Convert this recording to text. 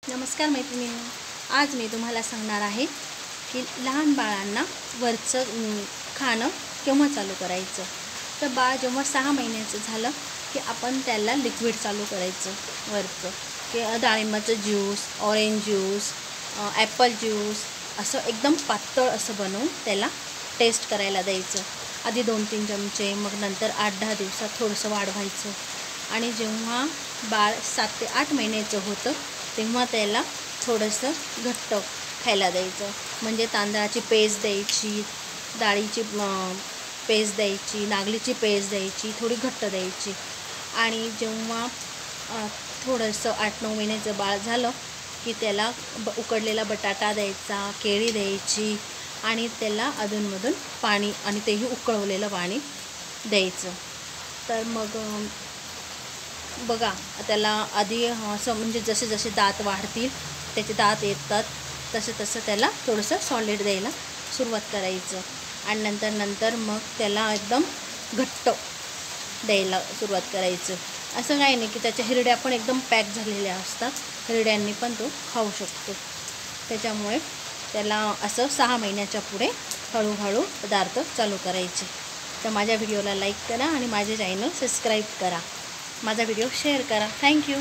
नमस्कार मैत्रिणींनो, आज मी तुम्हाला सांगणार आहे की लहान बाळांना वरचं खाणं केव्हा चालू करायचं। तर बाळ जेव्हा 6 महिन्याचं झालं की आपण त्याला लिक्विड चालू करायचं वरचं, की डाळिंबाचं juice, orange juice, apple juice असं एकदम पातळ असं बनवून त्याला टेस्ट करायला द्यायचं। आधी 2-3 चमचे, मग नंतर 8-10 दिवसात थोडंसं वाढवायचं। आणि जेव्हा बाळ 7 ते 8 महिन्याचं होतं तेव्हा त्याला थोडंसं घट्ट खायला द्यायचं, म्हणजे तांदळाची पेस्ट द्यायची, डाळीची पेस्ट द्यायची, नागलीची पेस्ट द्यायची, थोडी घट्ट द्यायची। आणि जेव्हा थोडंसं 8-9 महिन्याचं बाळ झालं की त्याला उकडलेला बटाटा द्यायचा, केळी द्यायची आणि त्याला अधूनमधून पाणी, आणि तेही उकळवलेलं पाणी द्यायचं। तर मग बघा, त्याला आधी असं म्हणजे जसे जसे दात वाढतील, त्याचे दात येतात तसं तसं त्याला थोडंसं सॉलिड द्यायला सुरुवात करायचं। आणि नंतर मग त्याला एकदम घट्ट द्यायला सुरुवात करायचं। असं काही नाही की त्याच्या हिरड्या पण एकदम पॅक झालेल्या असतात, हिरड्यांनी पण तो खाऊ शकतो। त्याच्यामुळे त्याला असं 6 महिन्याच्या पुढे हळूहळू पदार्थ चालू करायचे। तर माझ्या व्हिडिओला लाईक करा आणि माझे चॅनल सबस्क्राईब करा, माझा व्हिडिओ शेअर करा। थँक्यू।